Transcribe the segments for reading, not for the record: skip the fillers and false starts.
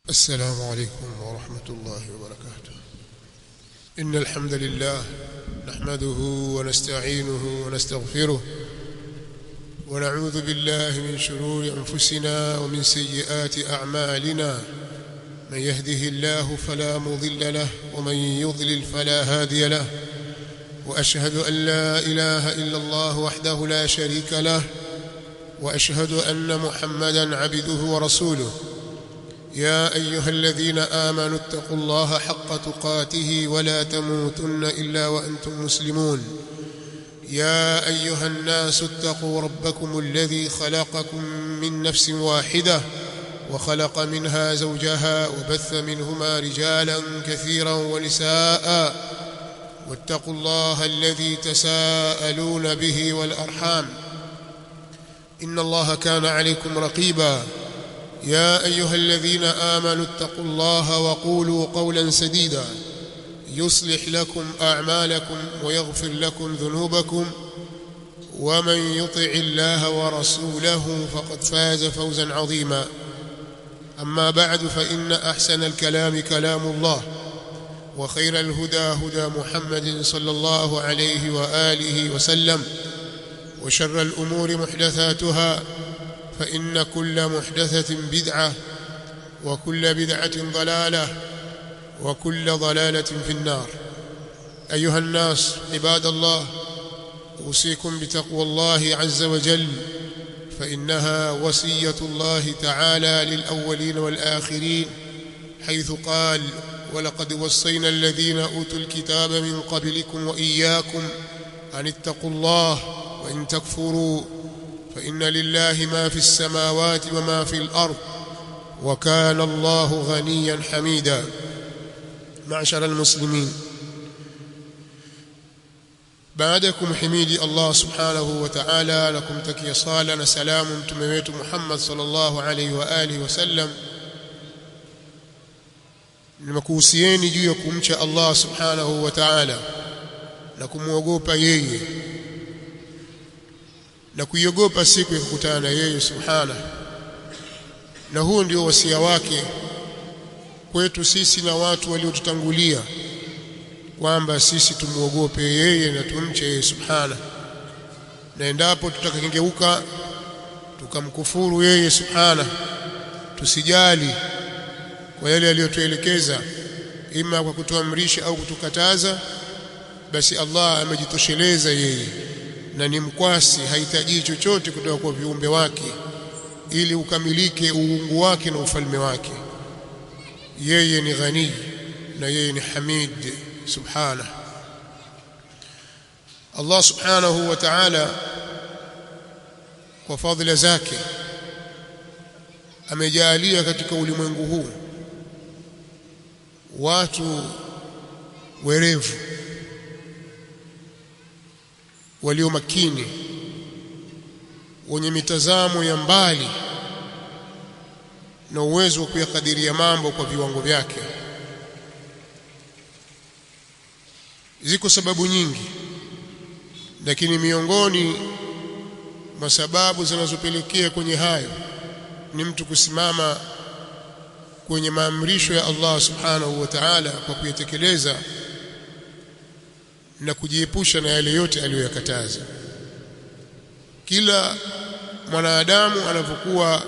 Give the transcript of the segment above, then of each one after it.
السلام عليكم ورحمة الله وبركاته. إن الحمد لله نحمده ونستعينه ونستغفره ونعوذ بالله من شرور أنفسنا ومن سيئات أعمالنا. من يهده الله فلا مضل له ومن يضلل فلا هادي له، وأشهد أن لا إله إلا الله وحده لا شريك له، وأشهد أن محمدا عبده ورسوله. يا أيها الذين آمنوا اتقوا الله حق تقاته ولا تموتن إلا وأنتم مسلمون. يا أيها الناس اتقوا ربكم الذي خلقكم من نفس واحدة وخلق منها زوجها وبث منهما رجالا كثيرا ونساء، واتقوا الله الذي تساءلون به والأرحام إن الله كان عليكم رقيبا. يا أيها الذين آمنوا اتقوا الله وقولوا قولا سديدا يصلح لكم أعمالكم ويغفر لكم ذنوبكم، ومن يطع الله ورسوله فقد فاز فوزا عظيما. أما بعد، فإن أحسن الكلام كلام الله، وخير الهدى هدى محمد صلى الله عليه وآله وسلم، وشر الأمور محدثاتها، فإن كل محدثة بدعة، وكل بدعة ضلالة، وكل ضلالة في النار. أيها الناس عباد الله، أوصيكم بتقوى الله عز وجل، فإنها وصية الله تعالى للأولين والآخرين، حيث قال: ولقد وصينا الذين أوتوا الكتاب من قبلكم وإياكم أن اتقوا الله وإن تكفروا فإن لله ما في السماوات وما في الأرض وكان الله غنيا حميدا. معشر المسلمين، بعدكم حميدي الله سبحانه وتعالى لكم تكي صالنا سلام تمويت محمد صلى الله عليه وآله وسلم. nimekuhusieni juu ya kumcha Allah subhanahu wa ta'ala na kumwogopa yeye na kuiogopa siku ya kukutana na yeye subhanahu. Na huo ndio wasia wake kwetu sisi na watu waliotutangulia, kwamba sisi tumuogope yeye na tumche yeye subhanahu. Na endapo tutakengeuka tukamkufuru yeye subhanahu, tusijali kwa yale aliyotuelekeza, ima kwa kutuamrisha au kutukataza, basi Allah amejitosheleza yeye na ni mkwasi, hahitaji chochote kutoka kwa viumbe wake ili ukamilike uungu wake na ufalme wake. Yeye ni ghani na yeye ni hamid subhanahu. Allah subhanahu wa ta'ala kwa fadhila zake amejalia katika ulimwengu huu watu werevu walio makini, wenye mitazamo ya mbali na uwezo wa kuyakadiria mambo kwa viwango vyake. Ziko sababu nyingi, lakini miongoni mwa sababu zinazopelekea kwenye hayo ni mtu kusimama kwenye maamrisho ya Allah subhanahu wa ta'ala kwa kuyatekeleza na kujiepusha na yale yote aliyoyakataza. Kila mwanadamu anapokuwa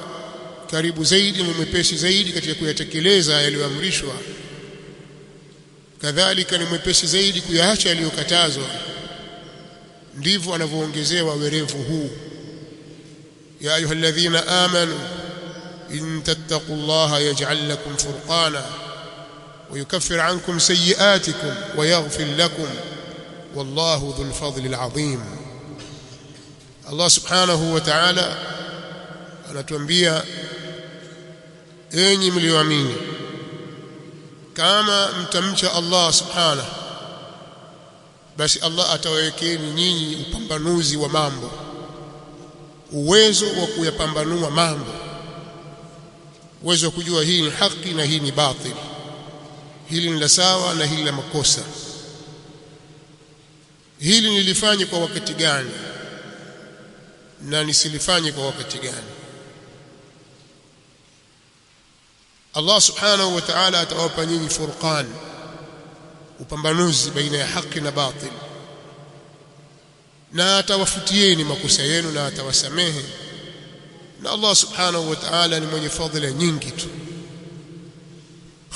karibu zaidi na mwepesi zaidi katika kuyatekeleza yaliyoamrishwa, kadhalika ni mwepesi zaidi kuyaacha yaliyokatazwa, ndivyo anavyoongezewa werevu huu. Ya ayyuhalladhina amanu in tattaqullaha yaj'al lakum furqana wa yukaffir 'ankum sayyi'atikum wa yaghfir lakum wallahu dhul fadli al'azim. Allah subhanahu wa ta'ala anatuambia: enyi mlioamini, kama mtamcha Allah subhanahu, basi Allah atawawekeni nyinyi upambanuzi wa mambo, uwezo wa kuyapambanua mambo, uwezo wa kujua hii ni haki na hii ni batil, hili ni la sawa na hili la makosa, hili nilifanye kwa wakati gani na nisilifanye kwa wakati gani. Allah subhanahu wa ta'ala atawapa nyinyi furqan, upambanuzi baina ya haki na batil, na atawafutieni makosa yenu na atawasamehe. Na Allah subhanahu wa ta'ala ni mwenye fadhila nyingi tu.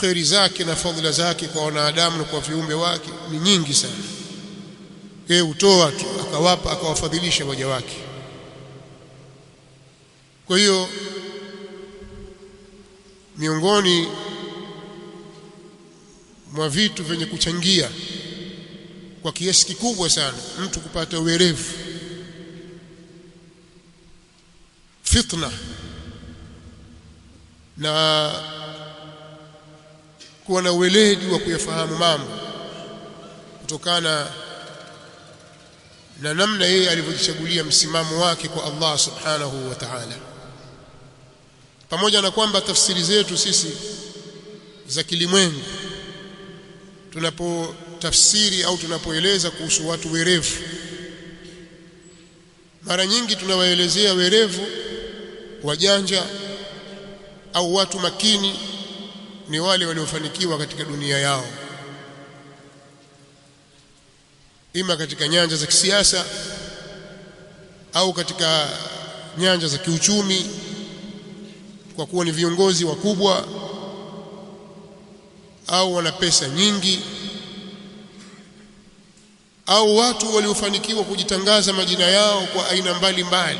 Khairi zake na fadhila zake kwa wanadamu na kwa viumbe wake ni nyingi sana. Yeye hutoa tu, akawapa, akawafadhilisha waja wake. Kwa hiyo miongoni mwa vitu vyenye kuchangia kwa kiasi kikubwa sana mtu kupata uwerevu, fitna na kuwa na weledi wa kuyafahamu mambo, kutokana na namna yeye alivyojichagulia msimamo wake kwa Allah subhanahu wa ta'ala. Pamoja na kwamba tafsiri zetu sisi za kilimwengu, tunapotafsiri au tunapoeleza kuhusu watu werevu, mara nyingi tunawaelezea werevu, wajanja au watu makini ni wale waliofanikiwa katika dunia yao, ima katika nyanja za kisiasa au katika nyanja za kiuchumi, kwa kuwa ni viongozi wakubwa au wana pesa nyingi, au watu waliofanikiwa kujitangaza majina yao kwa aina mbalimbali,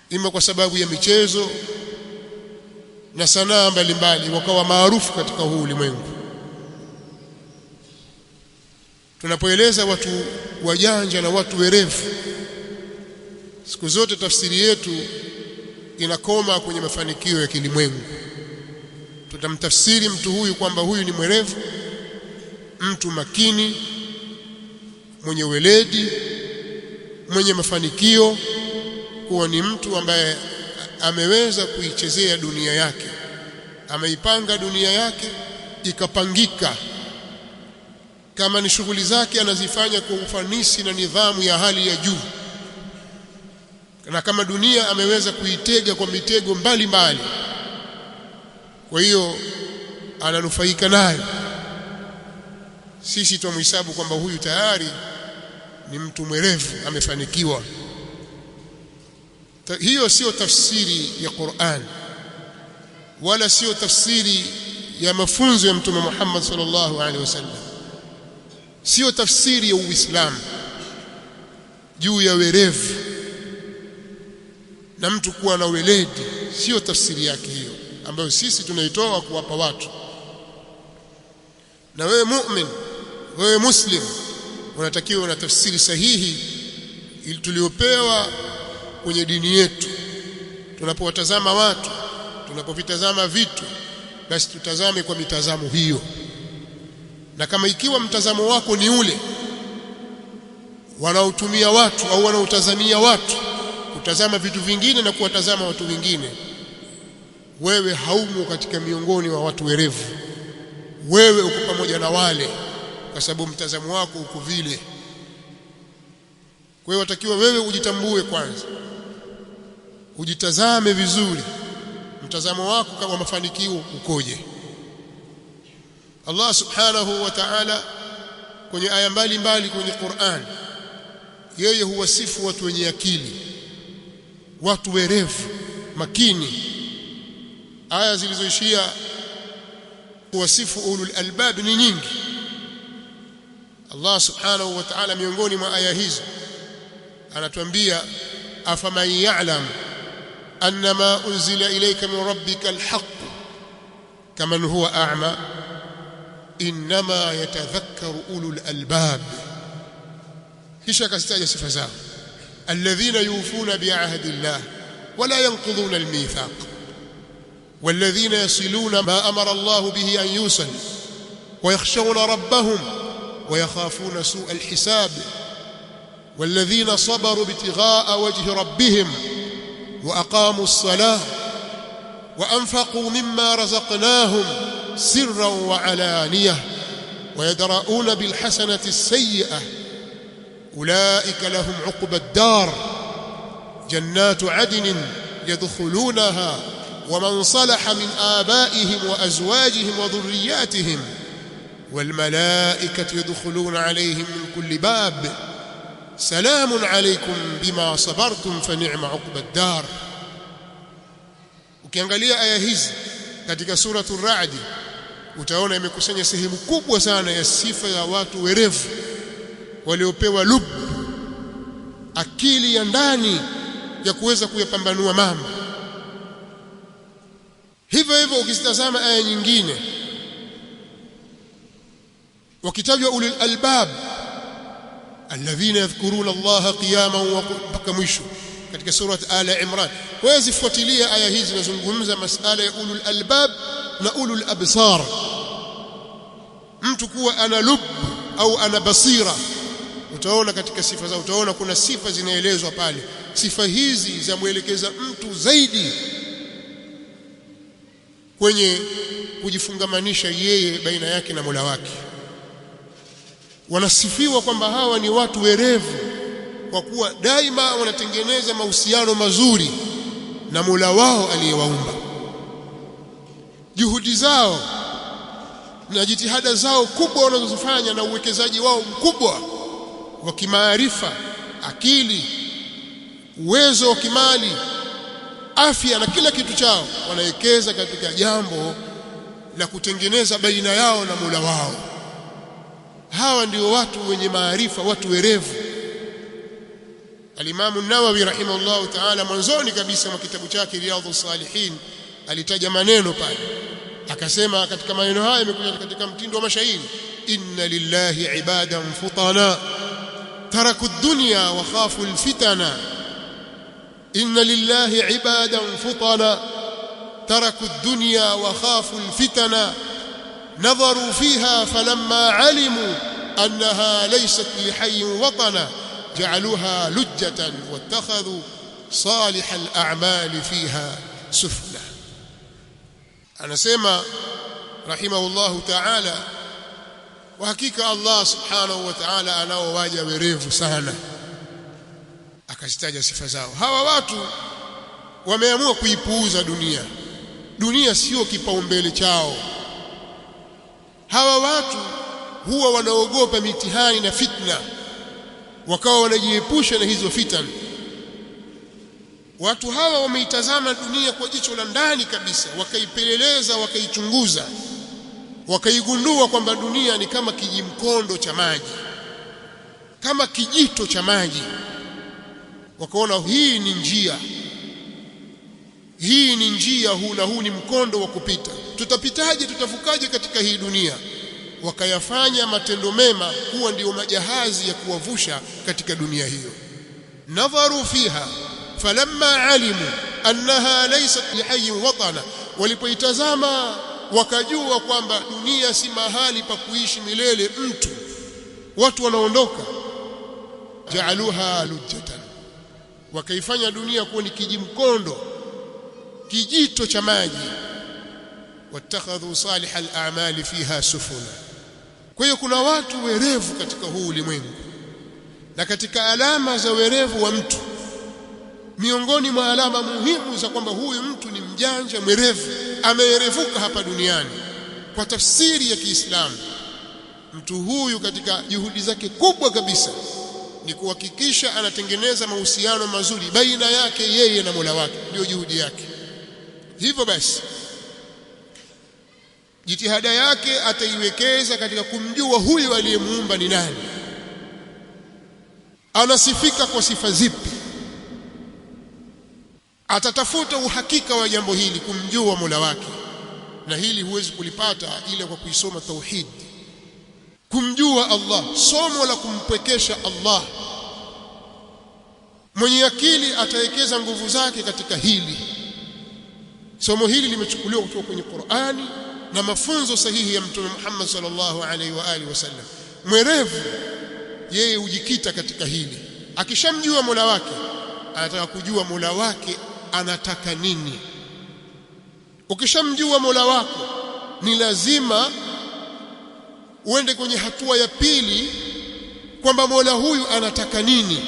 ima kwa sababu ya michezo na sanaa mbalimbali, wakawa maarufu katika huu ulimwengu. Tunapoeleza watu wajanja na watu werevu, siku zote tafsiri yetu inakoma kwenye mafanikio ya kilimwengu. Tutamtafsiri mtu huyu kwamba huyu ni mwerevu, mtu makini, mwenye weledi, mwenye mafanikio, kuwa ni mtu ambaye ameweza kuichezea dunia yake, ameipanga dunia yake ikapangika. Kama ni shughuli zake anazifanya kwa ufanisi na nidhamu ya hali ya juu, na kama dunia ameweza kuitega kwa mitego mbalimbali, kwa hiyo ananufaika nayo. Sisi tumhesabu kwamba huyu tayari ni mtu mwerevu, amefanikiwa. Hiyo sio tafsiri ya Qur'an, wala sio tafsiri ya mafunzo ya Mtume Muhammad sallallahu alaihi wasallam, sio tafsiri ya Uislamu juu ya werevu na mtu kuwa na weledi. Sio tafsiri yake hiyo ambayo sisi tunaitoa kuwapa watu. Na wewe mu'min, wewe muslim, unatakiwa na tafsiri sahihi ili tuliopewa kwenye dini yetu. Tunapowatazama watu, tunapovitazama vitu, basi tutazame kwa mitazamo hiyo. Na kama ikiwa mtazamo wako ni ule wanaotumia watu au wanaotazamia watu kutazama vitu vingine na kuwatazama watu wengine, wewe haumo katika miongoni wa watu werevu. Wewe uko pamoja na wale, kwa sababu mtazamo wako uko vile. Kwa hiyo watakiwa wewe ujitambue kwanza, ujitazame vizuri, mtazamo wako kama mafanikio ukoje. Allah subhanahu wa ta'ala kwenye aya mbalimbali kwenye Qur'an, yeye huwasifu watu wenye akili, watu werevu, makini. Aya zilizoishia kuwasifu ulul albab ni nyingi. Allah subhanahu wa ta'ala miongoni mwa aya hizo anatuambia, afaman ya'lam annama unzila ilayka min rabbika alhaq kaman huwa a'ma inma yatadhakkaru ulul albab. kisha akazitaja sifa zao, alladhina yufuna bi'ahdi Allah wala yanqudhuna almithaq والذين يصلون ما أمر الله به أن يوصل ويخشون ربهم ويخافون سوء الحساب والذين صبروا ابتغاء وجه ربهم وأقاموا الصلاة وأنفقوا مما رزقناهم سرا وعلانية ويدرؤون بالحسنة السيئة أولئك لهم عقبى الدار جنات عدن يدخلونها ومن صلح من آبائهم وأزواجهم وذرياتهم والملائكة يدخلون عليهم من كل باب سلام عليكم بما صبرتم فنعم عقبى الدار. Ukiangalia aya hizi katika suratul Ra'd utaona imekusanya sehemu kubwa sana ya sifa ya watu werevu waliopewa lub, akili ya ndani ya kuweza kuyapambanua mambo. Hivyo hivyo ukitazama aya nyingine wakitajwa ulul albab alladhina yadhkuruna Allaha qiyaman wa mpaka mwisho katika surat Ala Imran. Waweza fuatilia aya hizi zinazungumza masala ya ulul albab na ulul absar, mtu kuwa ana lub au ana basira. Utaona katika sifa zao, utaona kuna sifa zinaelezwa pale. Sifa hizi zamuelekeza mtu zaidi kwenye kujifungamanisha yeye baina yake na Mola wake. Wanasifiwa kwamba hawa ni watu werevu kwa kuwa daima wanatengeneza mahusiano mazuri na Mola wao aliyewaumba. Juhudi zao na jitihada zao kubwa wanazofanya na uwekezaji wao mkubwa wa kimaarifa, akili, uwezo wa kimali, afya na kila kitu chao wanawekeza katika jambo la kutengeneza baina yao na Mola wao. Hawa ndio watu wenye maarifa, watu werevu. Al-Imam an-Nawawi rahimahullah ta'ala mwanzoni kabisa mwa kitabu chake Riyadhus Salihin alitaja maneno pale, akasema katika maneno haya yamekuja katika mtindo wa mashairi: inna lillahi ibadan futana taraku ad-dunya wa khafu al-fitana. inna lillahi ibadan futana taraku ad-dunya wa khafu al-fitana نظروا فيها فلما علموا أنها ليست لحي وطنا جعلوها لجة واتخذوا صالح الأعمال فيها سفلا. أنا سيما رحمه الله تعالى وحقيقة الله سبحانه وتعالى أنا وواجه وريف سهنا akazitaja sifa zao. Hawa watu wameamua kuipuuza dunia. Dunia sio kipaumbele chao. Hawa watu huwa wanaogopa mitihani na fitna, wakawa wanajiepusha na hizo fitna. Watu hawa wameitazama dunia kwa jicho la ndani kabisa, wakaipeleleza, wakaichunguza, wakaigundua kwamba dunia ni kama kijimkondo cha maji, kama kijito cha maji. Wakaona hii ni njia, hii ni njia, huu ni mkondo wa kupita. Tutapitaje, tutavukaje katika hii dunia? Wakayafanya matendo mema kuwa ndio majahazi ya kuwavusha katika dunia hiyo. Nadharu fiha falamma alimu annaha laysat lihayyin watana, walipoitazama wakajua kwamba dunia si mahali pa kuishi milele mtu, watu wanaondoka. Ja'aluha lujjatan, wakaifanya dunia kuwa ni kijimkondo, kijito cha maji. Wattakhadhu salih al-a'mali fiha sufuna. Kwa hiyo kuna watu werevu katika huu ulimwengu, na katika alama za werevu wa mtu, miongoni mwa alama muhimu za kwamba huyu mtu ni mjanja mwerevu, ameerevuka hapa duniani kwa tafsiri ya Kiislamu, mtu huyu katika juhudi zake kubwa kabisa ni kuhakikisha anatengeneza mahusiano mazuri baina yake yeye na Mola wake, ndio juhudi yake. Hivyo basi jitihada yake ataiwekeza katika kumjua huyu aliyemuumba ni nani, anasifika kwa sifa zipi. Atatafuta uhakika wa jambo hili, kumjua Mola wake, na hili huwezi kulipata ila kwa kuisoma tauhid, kumjua Allah, somo la kumpwekesha Allah. Mwenye akili atawekeza nguvu zake katika hili. Somo hili limechukuliwa kutoka kwenye Qur'ani na mafunzo sahihi ya Mtume Muhammad sallallahu alaihi wa alihi wasallam. Mwerevu yeye hujikita katika hili. Akishamjua Mola wake, anataka kujua Mola wake anataka nini. Ukishamjua Mola wako, ni lazima uende kwenye hatua ya pili, kwamba Mola huyu anataka nini.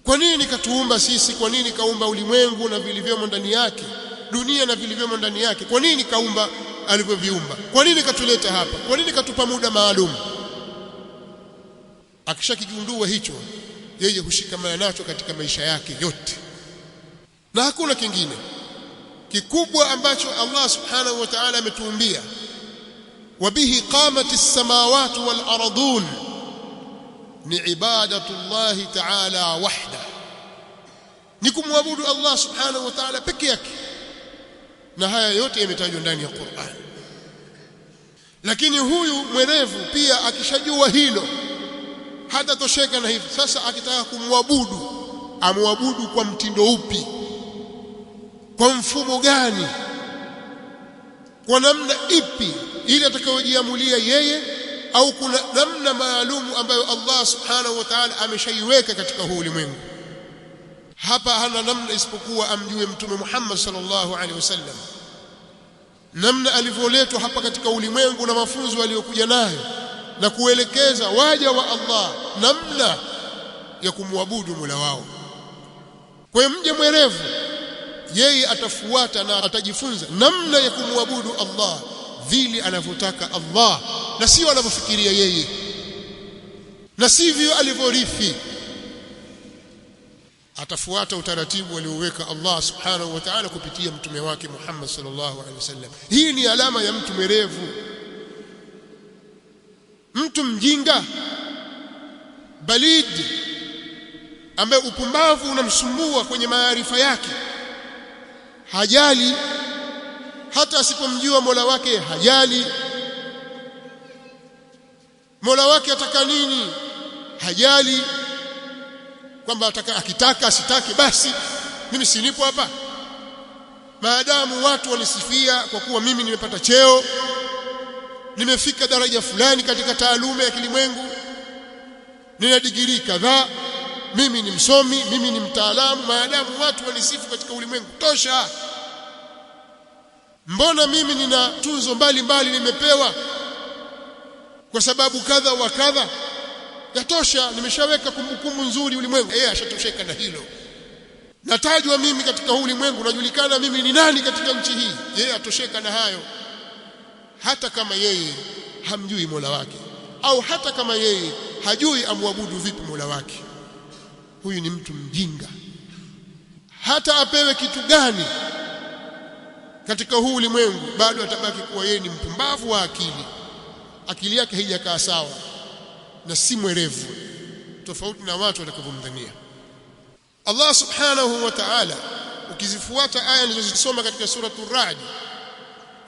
Kwa nini katuumba sisi? Kwa nini kaumba ulimwengu na vilivyomo ndani yake, dunia na vilivyomo ndani yake? Kwa nini kaumba alivyoviumba? Kwa nini katuleta hapa? Kwa nini katupa muda maalum? Akishakigundua hicho, yeye hushikamana nacho katika maisha yake yote, na hakuna kingine kikubwa ambacho Allah subhanahu wa ta'ala ametuumbia. Wabihi qamat as-samawati wal ardun, ni ibadatu Allah ta'ala wahda, ni kumwabudu Allah subhanahu wa ta'ala peke yake. Na haya yote yametajwa ndani ya Qur'an. Lakini huyu mwerevu pia akishajua hilo hata tosheka na hivyo. Sasa akitaka kumwabudu, amwabudu kwa mtindo upi? Kwa mfumo gani? Kwa namna ipi? Ili atakayojiamulia yeye, au kuna namna maalumu ambayo Allah subhanahu wa ta'ala ameshaiweka katika huu ulimwengu? Hapa hana namna isipokuwa amjue Mtume Muhammad sallallahu alaihi wasallam, namna alivyoletwa hapa katika ulimwengu na mafunzo aliyokuja nayo, na kuelekeza waja wa Allah namna ya kumwabudu Mola wao. Kwa hiyo mje mwerevu, yeye atafuata na atajifunza namna ya kumwabudu Allah vile anavyotaka Allah, na sio anavyofikiria yeye, na sivyo alivyorithi. Atafuata utaratibu alioweka Allah subhanahu wa ta'ala kupitia mtume wake Muhammad sallallahu alaihi wasallam. Hii ni alama ya mtu mwerevu. Mtu mjinga balid, ambaye upumbavu unamsumbua kwenye maarifa yake, hajali hata asipomjua Mola wake, hajali Mola wake ataka nini, hajali kwamba akitaka asitake basi mimi sinipo hapa, maadamu watu wanisifia kwa kuwa mimi nimepata cheo, nimefika daraja fulani katika taaluma ya kilimwengu, nina digrii kadhaa, mimi ni msomi, mimi ni mtaalamu, maadamu watu wanisifu katika ulimwengu tosha. Mbona mimi nina tunzo mbalimbali nimepewa kwa sababu kadha wa kadha, yatosha, nimeshaweka kumbukumbu nzuri ulimwengu. Yeye ashatosheka na hilo. Natajwa mimi katika huu ulimwengu, najulikana mimi ni nani katika nchi hii. Yeye atosheka na hayo, hata kama yeye hamjui Mola wake, au hata kama yeye hajui amwabudu vipi Mola wake. Huyu ni mtu mjinga. Hata apewe kitu gani katika huu ulimwengu, bado atabaki kuwa yeye ni mpumbavu wa akili. Akili yake haijakaa sawa na si mwerevu, tofauti na watu watakavyomdhania. Allah subhanahu wa ta'ala, ukizifuata aya nilizosoma katika suratul Ra'd,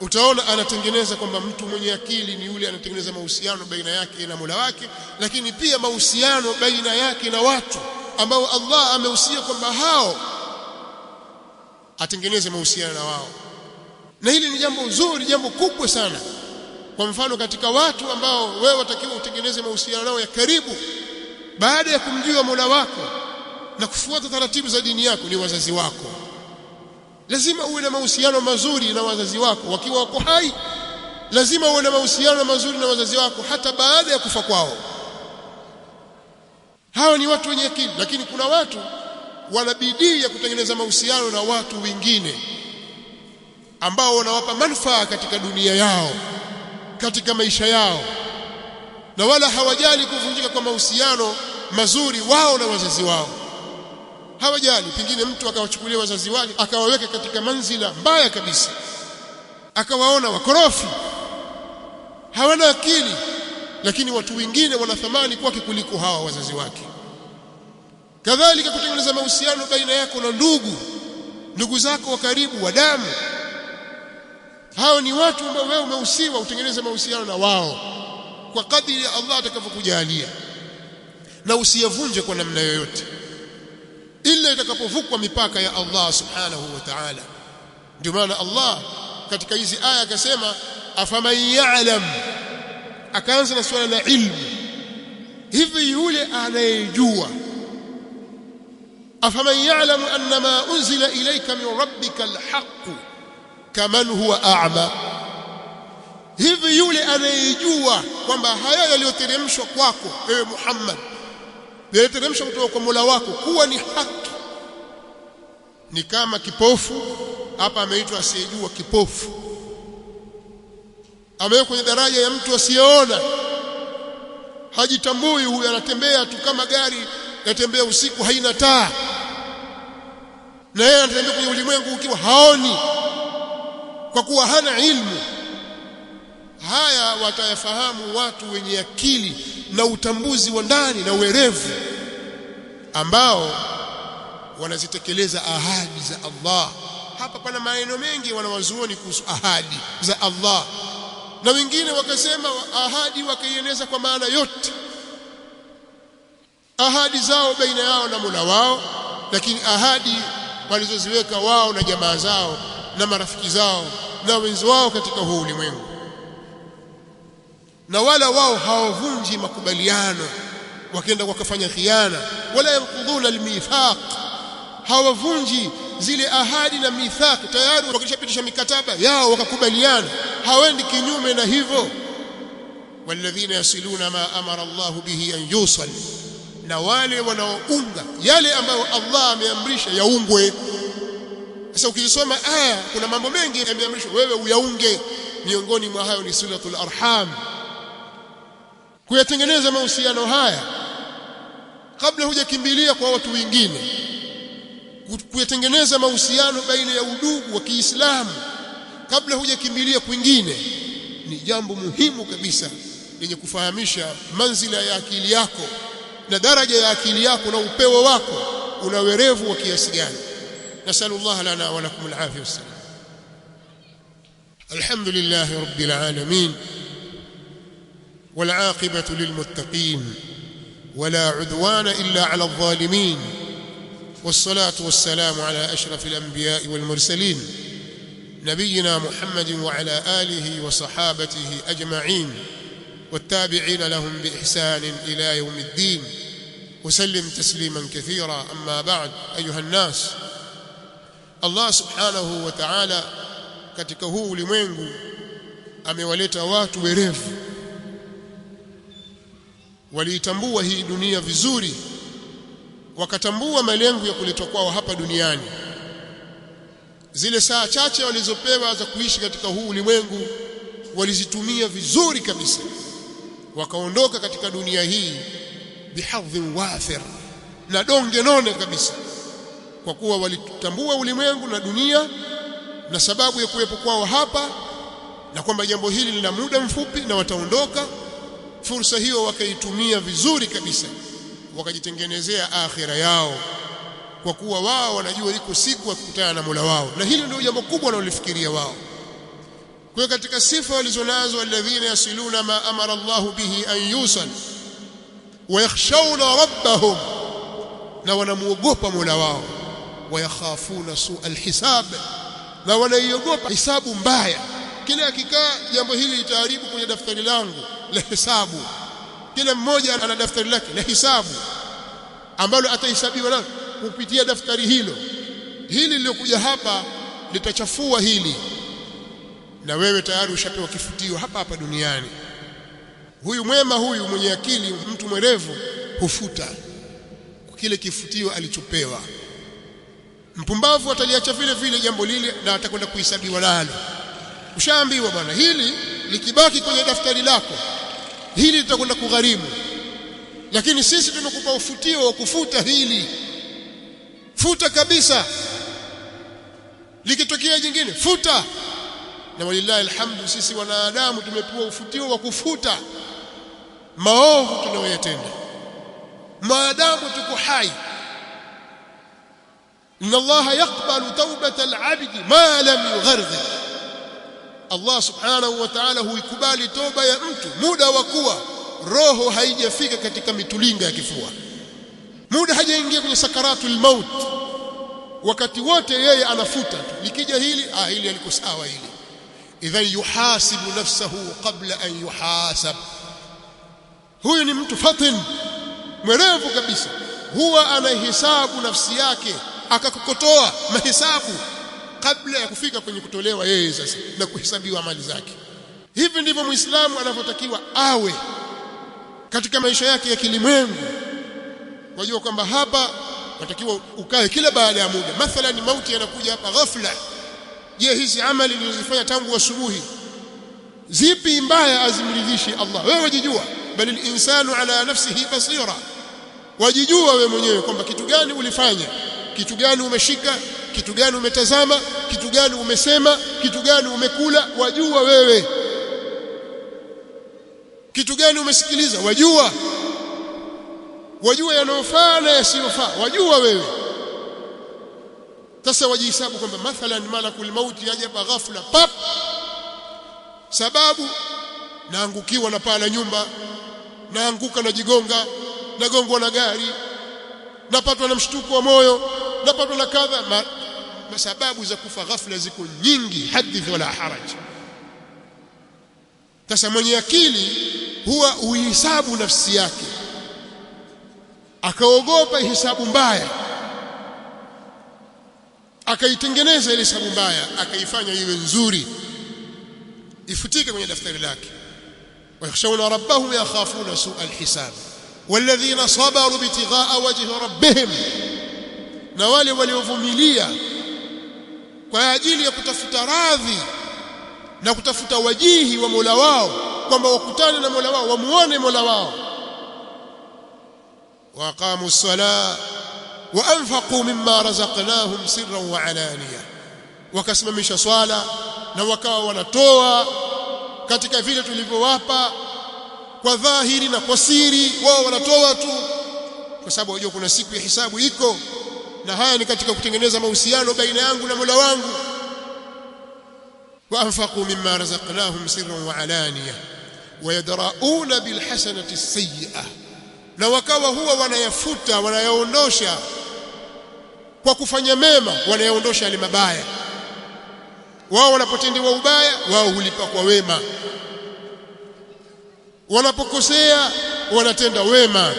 utaona anatengeneza kwamba mtu mwenye akili ni yule anatengeneza mahusiano baina yake na Mola wake, lakini pia mahusiano baina yake na watu ambao Allah amehusia kwamba hao atengeneze mahusiano na wao. Na hili ni jambo zuri, jambo kubwa sana. Kwa mfano, katika watu ambao wewe watakiwa utengeneze mahusiano nao ya karibu baada ya kumjua Mola wako na kufuata taratibu za dini yako, ni wazazi wako. Lazima uwe na mahusiano mazuri na wazazi wako wakiwa wako hai. Lazima uwe na mahusiano mazuri na wazazi wako hata baada ya kufa kwao. Hawa ni watu wenye akili. Lakini kuna watu wana bidii ya kutengeneza mahusiano na watu wengine ambao wanawapa manufaa katika dunia yao, katika maisha yao, na wala hawajali kuvunjika kwa mahusiano mazuri wao na wazazi wao. Hawajali. Pengine mtu akawachukulia wazazi wake akawaweka katika manzila mbaya kabisa, akawaona wakorofi, hawana akili, lakini watu wengine wanathamani kwake kuliko hawa wazazi wake. Kadhalika kutengeneza mahusiano baina yako na ndugu zako wa karibu wa damu. Hao ni watu ambao wewe umehusiwa utengeneze mahusiano na wao kwa kadiri ya Allah atakavyokujalia, na usiyavunje kwa namna yoyote ila itakapovukwa mipaka ya Allah subhanahu wa ta'ala. Ndio maana Allah katika hizi aya akasema afaman ya'lam, akaanza na swala la ilmu. Hivi yule anayejua, afaman ya'lamu annama unzila ilayka min rabbika alhaq kaman huwa a'ma, hivi yule anayejua kwamba haya yaliyoteremshwa kwako ewe Muhammad yaliteremshwa kutoka kwa Mola wako kuwa ni haki. Ni kama kipofu, hapa ameitwa asiyejua kipofu, amewekwa kwenye daraja ya mtu asiyeona, hajitambui. Huyu anatembea tu kama gari yatembea usiku haina taa, na yeye anatembea kwenye ulimwengu ukiwa haoni, kwa kuwa hana ilmu. Haya watayafahamu watu wenye akili na utambuzi wa ndani na uerevu, ambao wanazitekeleza ahadi za Allah. Hapa pana maneno mengi wanawazuoni kuhusu ahadi za Allah, na wengine wakasema ahadi wakaieneza kwa maana yote, ahadi zao baina yao na Mola wao, lakini ahadi walizoziweka wao na jamaa zao na marafiki zao na wenzi wao katika huu ulimwengu. Na wala wao hawavunji makubaliano wakaenda wakafanya khiana, wala yanqudhuna almithaq, hawavunji zile ahadi na mithaq. Tayari wakishapitisha mikataba yao wakakubaliana, hawendi kinyume na hivyo. walladhina yasiluna ma amara Allah bihi an yusal, na wale wanaounga yale ambayo Allah ameamrisha yaungwe. Sasa ukisoma aya kuna mambo mengi yameamrishwa wewe uyaunge, miongoni mwa hayo ni silatul arham, kuyatengeneza mahusiano haya kabla hujakimbilia kwa watu wengine, kuyatengeneza mahusiano baina ya udugu wa Kiislamu kabla hujakimbilia kwingine, ni jambo muhimu kabisa lenye kufahamisha manzila ya akili yako na daraja ya akili yako na upeo wako una werevu wa kiasi gani. Nasallallahu lana wa lakum al-afiyah wassalam. Alhamdulillahi rabbil alamin, wal aqibatu lil muttaqin, wala udwana illa ala adh-dhalimin, wassalatu wassalamu ala ashrafil anbiya'i wal mursalin, نبينا محمد وعلى آله وصحابته أجمعين والتابعين لهم بإحسان إلى يوم الدين وسلم تسليما كثيرا. أما بعد، أيها الناس، الله سبحانه وتعالى katika huu ulimwengu amewaleta watu werevu, waliitambua hii dunia vizuri, wakatambua malengo ya kuletwa kwao hapa duniani. Zile saa chache walizopewa za kuishi katika huu ulimwengu walizitumia vizuri kabisa, wakaondoka katika dunia hii bihadhin wafir, na donge none kabisa, kwa kuwa walitambua ulimwengu na dunia na sababu ya kuwepo kwao hapa, na kwamba jambo hili lina muda mfupi na wataondoka. Fursa hiyo wakaitumia vizuri kabisa, wakajitengenezea akhira yao, kwa kuwa wao wanajua liko siku ya kukutana na Mola wao, na hili ndio jambo kubwa wanalofikiria wao. Kwa katika sifa walizonazo, alladhina yasiluna ma amara Allah bihi an yusal wa yakhshawna rabbahum, na wanamuogopa Mola wao, wa yakhafuna su'al hisab, na wanaiogopa hisabu mbaya. Kila akikaa jambo hili litaharibu kwenye daftari langu la hisabu. Kila mmoja ana daftari lake la hisabu ambalo atahesabiwa nalo kupitia daftari hilo. Hili lilokuja hapa litachafua hili, na wewe tayari ushapewa kifutio hapa hapa duniani. Huyu mwema, huyu mwenye akili, mtu mwerevu hufuta kile kifutio alichopewa. Mpumbavu ataliacha vile vile jambo lile na atakwenda kuhesabiwa nalo. Ushaambiwa bwana, hili likibaki kwenye daftari lako hili litakwenda kugharimu, lakini sisi tumekupa ufutio wa kufuta hili. Futa kabisa, likitokea jingine futa. Na walillahi alhamdu, sisi wanadamu tumepewa ufutio wa kufuta maovu tunayoyatenda maadamu tuko hai. inna Allaha yaqbalu tawbata al-'abdi ma lam yugharghi, Allah subhanahu wa ta'ala huikubali toba ya mtu muda wa kuwa roho haijafika katika mitulinga ya kifua, muda hajaingia kwenye sakaratul maut. Wakati wote yeye anafuta tu, likija hili hili aliko sawa hili. Idhan yuhasibu nafsahu qabla an yuhasab. Huyu ni mtu fatin, mwerevu kabisa, huwa anahisabu nafsi yake, akakokotoa mahesabu kabla ya kufika kwenye kutolewa yeye sasa na kuhesabiwa amali zake. Hivi ndivyo Muislamu anavyotakiwa awe katika maisha yake ya kilimwengu. wajua kwamba hapa watakiwa ukae kila baada ya muda. Mathalan mauti yanakuja hapa ghafla. Je, hizi amali nilizofanya tangu asubuhi zipi mbaya azimridhishi Allah? Wewe wajijua, bali insanu ala nafsihi basira. Wajijua wewe mwenyewe kwamba kitu gani ulifanya, kitu gani umeshika, kitu gani umetazama, kitu gani umesema, kitu gani umekula, wajua wewe. Kitu gani umesikiliza, wajua. Wajua yanayofaa na yasiyofaa, wajua wewe. Sasa wajihesabu kwamba mathalan malakul mauti yaje ghafla pap, sababu naangukiwa na paa la nyumba, naanguka na jigonga, nagongwa na gari, napatwa na mshtuko wa moyo, napatwa na kadha. Sababu za kufa ghafla ziko nyingi, hadith wala haraj. Sasa mwenye akili huwa uhisabu nafsi yake, akaogopa hisabu mbaya, akaitengeneza ile hisabu mbaya, akaifanya iwe nzuri, ifutike kwenye daftari lake. wayakhshawna rabbahum yakhafuna su'a alhisab walladhina sabaru bitigha'a wajhi rabbihim, na wale waliovumilia kwa ajili ya kutafuta radhi na kutafuta wajihi wa Mola wao, kwamba wakutane na Mola wao, wamuone Mola wao. waqamu as-salah wa anfaqu mimma razaqnahum sirran wa alaniya, wakasimamisha swala na wakawa wanatoa katika vile tulivyowapa kwa dhahiri na kwa siri. Wao wanatoa tu kwa sababu wajua kuna siku ya hisabu iko, na haya ni katika kutengeneza mahusiano baina yangu na Mola wangu. wa anfaqu mimma razaqnahum sirran wa alaniya wa yadra'una bil hasanati as-sayyi'ah, na wakawa huwa wanayafuta, wanayaondosha kwa kufanya mema, wanayaondosha yale mabaya. Wao wanapotendewa ubaya, wao hulipa kwa wema. Wanapokosea, wanatenda wema,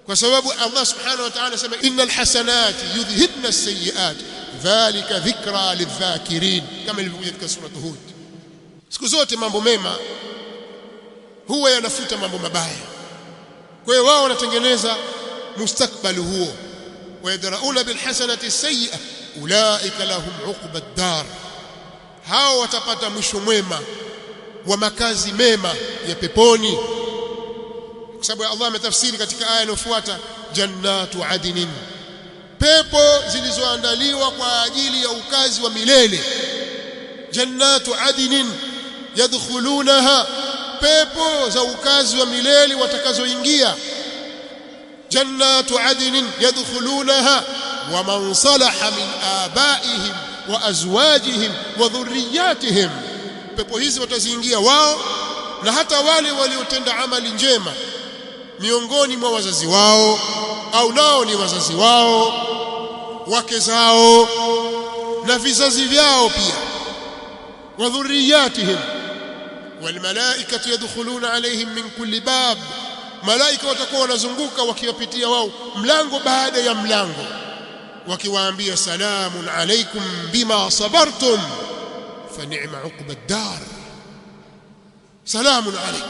kwa sababu Allah subhanahu wa ta'ala sema innal hasanati yudhhibna as-sayyi'at dhalika dhikra lidh-dhakirin, kama ilivyokuja katika sura Hud. Siku zote mambo mema huwa yanafuta mambo mabaya. Kwa hiyo wao wanatengeneza mustakbali huo. wayadrauna bilhasanati as-sayyi'ah ulaika lahum 'uqba ad-dar, hao watapata mwisho mwema wa makazi mema ya peponi. Kwa sababu Allah ametafsiri katika aya inayofuata jannatu adnin, pepo zilizoandaliwa kwa ajili ya ukazi wa milele. Jannatu adnin yadkhulunaha, pepo za ukazi wa milele watakazoingia. Jannatu adnin yadkhulunaha wa man salaha min abaihim wa azwajihim wa dhurriyyatihim, pepo hizi wataziingia wao na hata wale waliotenda amali njema miongoni mwa wazazi wao au nao ni wazazi wao, wake zao na vizazi vyao pia. wa dhurriyyatihim wal malaikatu yadkhuluna alayhim min kulli bab, malaika watakuwa wanazunguka wakiwapitia wao mlango baada ya mlango, wakiwaambia salamun alaykum bima sabartum fa ni'ma 'uqba ad-dar. Salamun alaykum,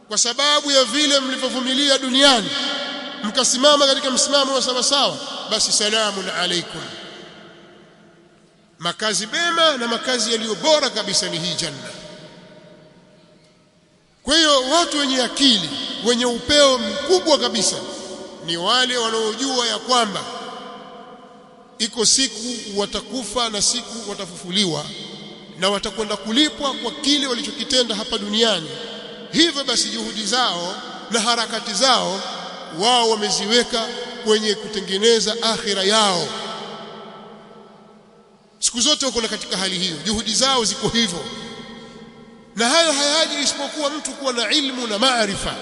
kwa sababu ya vile mlivyovumilia duniani mkasimama katika msimamo wa sawa sawa, basi salamun alaykum. Makazi mema na makazi yaliyo bora kabisa ni hii janna. Kwa hiyo watu wenye akili, wenye upeo mkubwa kabisa ni wale wanaojua ya kwamba iko siku watakufa na siku watafufuliwa na watakwenda kulipwa kwa kile walichokitenda hapa duniani. Hivyo basi juhudi zao na harakati zao wao wameziweka kwenye kutengeneza akhira yao. Siku zote wako katika hali hiyo, juhudi zao ziko hivyo, na hayo hayaji isipokuwa mtu kuwa na ilmu na maarifa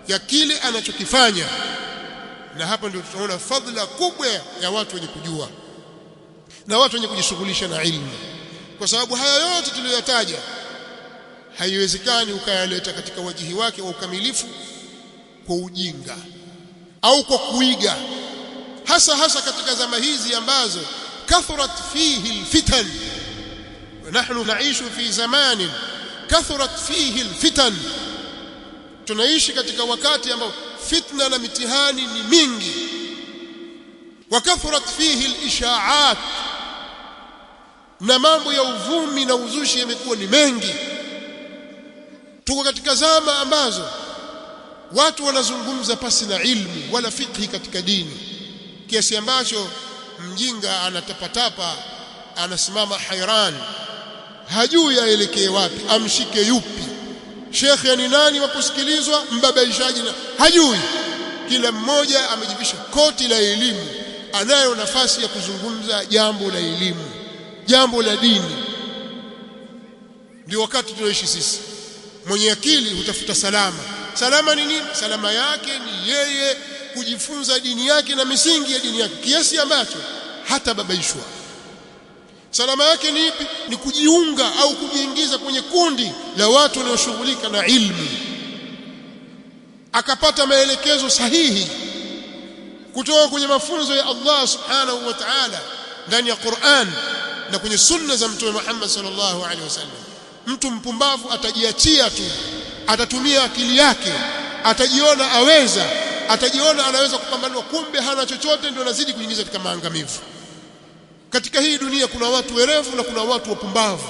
ya kile anachokifanya. Na hapa ndio tutaona fadhila kubwa ya watu wenye kujua na watu wenye kujishughulisha na ilmu, kwa sababu haya yote tuliyoyataja haiwezekani ukayaleta katika wajihi wake wa ukamilifu kwa ujinga au kwa kuiga, hasa katika zama hizi ambazo kathurat fihi alfitan. Nahnu naishu fi zamanin kathurat fihi alfitan, tunaishi katika wakati ambao fitna na mitihani ni mingi, wakathurat fihi al-isha'at, na mambo ya uvumi na uzushi yamekuwa ni mengi. Tuko katika zama ambazo watu wanazungumza pasi na ilmu wala fikhi katika dini, kiasi ambacho mjinga anatapatapa, anasimama hairan, hajui aelekee wapi, amshike yupi, shekhe ni nani wa kusikilizwa, mbabaishaji na hajui. Kila mmoja amejivisha koti la elimu, anayo nafasi ya kuzungumza jambo la elimu, jambo la dini. Ndio wakati tunaishi sisi. Mwenye akili hutafuta salama. Salama ni nini? Salama yake ni yeye kujifunza dini yake na misingi ya dini yake, kiasi ambacho hata babaishwa. Salama yake ni ipi? Ni kujiunga au kujiingiza kwenye kundi la watu wanaoshughulika na ilmu, akapata maelekezo sahihi kutoka kwenye mafunzo ya Allah subhanahu wa ta'ala ndani ya Qur'an na kwenye sunna za Mtume Muhammad sallallahu alaihi wasallam. Mtu mpumbavu atajiachia tu, atatumia akili yake, atajiona aweza, atajiona anaweza kupambanua, kumbe hana chochote, ndio anazidi kuingiza katika maangamivu. Katika hii dunia kuna watu werevu na kuna watu wapumbavu.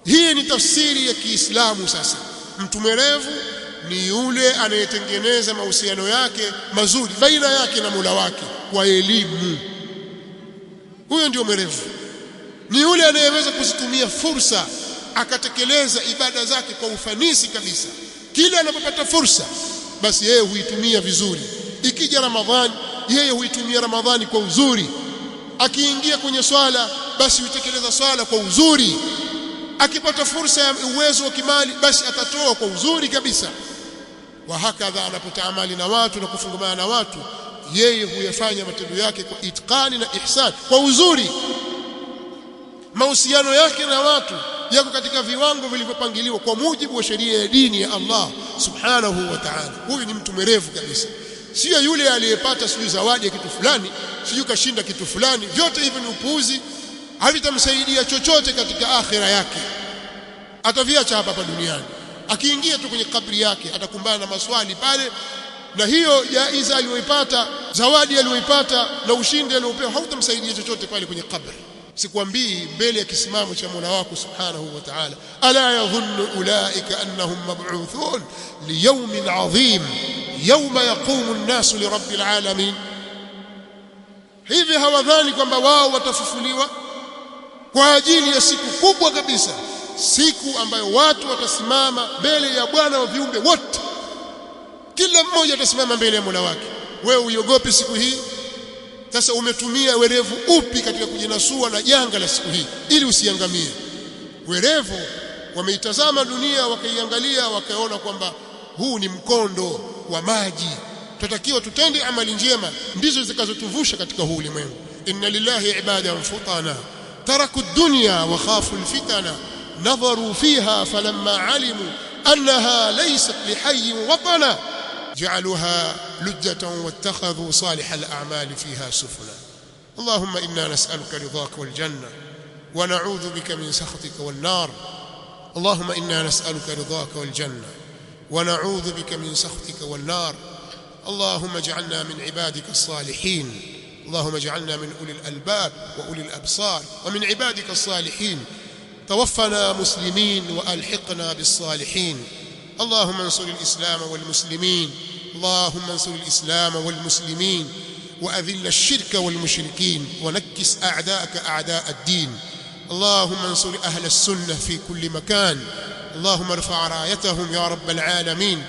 Hii ni tafsiri ya Kiislamu. Sasa mtu mwerevu ni yule anayetengeneza mahusiano yake mazuri baina yake na Mola wake kwa elimu. Huyo ndio mwerevu. Ni yule anayeweza kuzitumia fursa akatekeleza ibada zake kwa ufanisi kabisa. Kila anapopata fursa, basi yeye huitumia vizuri. Ikija Ramadhani, yeye huitumia Ramadhani kwa uzuri. Akiingia kwenye swala, basi huitekeleza swala kwa uzuri. Akipata fursa ya uwezo wa kimali, basi atatoa kwa uzuri kabisa. Wa hakadha, anapotaamali na watu na kufungamana na watu, yeye huyafanya matendo yake kwa itqani na ihsan, kwa uzuri. Mahusiano yake na watu yako katika viwango vilivyopangiliwa kwa mujibu wa sheria ya dini ya Allah subhanahu wa ta'ala. Huyu ni mtu mwerevu kabisa. Sio yule aliyepata sijui zawadi ya kitu fulani, sijui kashinda kitu fulani. Vyote hivi ni upuuzi, havitamsaidia chochote katika akhira yake. Ataviacha hapa duniani. Akiingia tu kwenye kabri yake atakumbana na maswali pale, na hiyo jaiza aliyoipata, zawadi aliyoipata na ushindi aliopewa hautamsaidia chochote pale kwenye kabri. Sikwambii mbele ya kisimamo cha Mola wako subhanahu wa ta'ala, ala yadhunnu ulaika annahum mab'uthun li yawmin 'adhim yawma yaqumu an-nasu li rabbil alamin. Hivi hawadhani kwamba wao watafufuliwa kwa ajili ya siku kubwa kabisa, siku ambayo watu watasimama mbele ya Bwana wa viumbe wote. Kila mmoja atasimama mbele ya Mola wake. Wewe uiogope siku hii? Sasa umetumia werevu upi katika kujinasua na janga la siku hii ili usiangamie? Werevu wameitazama dunia, wakaiangalia, wakaona kwamba huu ni mkondo wa maji, tutakiwa tutende amali njema ndizo zitakazotuvusha katika huu ulimwengu. Inna lillahi ibadan futana taraku ad-dunya wa khafu al-fitana nadharu fiha falamma alimu annaha laysat lihayyin watana جعلوها لجة واتخذوا صالح الأعمال فيها سفلا. اللهم إنا نسألك رضاك والجنة ونعوذ بك من سخطك والنار. اللهم إنا نسألك رضاك والجنة ونعوذ بك من سخطك والنار. اللهم اجعلنا من عبادك الصالحين. اللهم اجعلنا من أولي الألباب وأولي الأبصار ومن عبادك الصالحين. توفنا مسلمين وألحقنا بالصالحين. اللهم انصر الإسلام والمسلمين. اللهم انصر الإسلام والمسلمين وأذل الشرك والمشركين ونكس أعداءك أعداء الدين. اللهم انصر أهل السنة في كل مكان. اللهم ارفع رايتهم يا رب العالمين.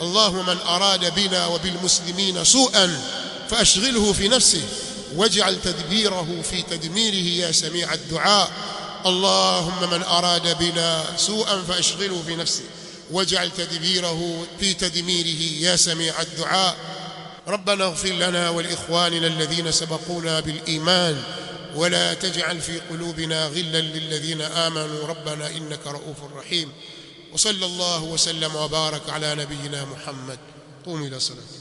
اللهم من أراد بنا وبالمسلمين سوءا فأشغله في نفسه واجعل تدبيره في تدميره يا سميع الدعاء. اللهم من أراد بنا سوءا فأشغله في نفسه واجعل تدبيره في تدميره يا سميع الدعاء. ربنا اغفر لنا ولإخواننا الذين سبقونا بالإيمان ولا تجعل في قلوبنا غلا للذين آمنوا ربنا إنك رؤوف رحيم. وصلى الله وسلم وبارك على نبينا محمد. قوموا إلى صلاة.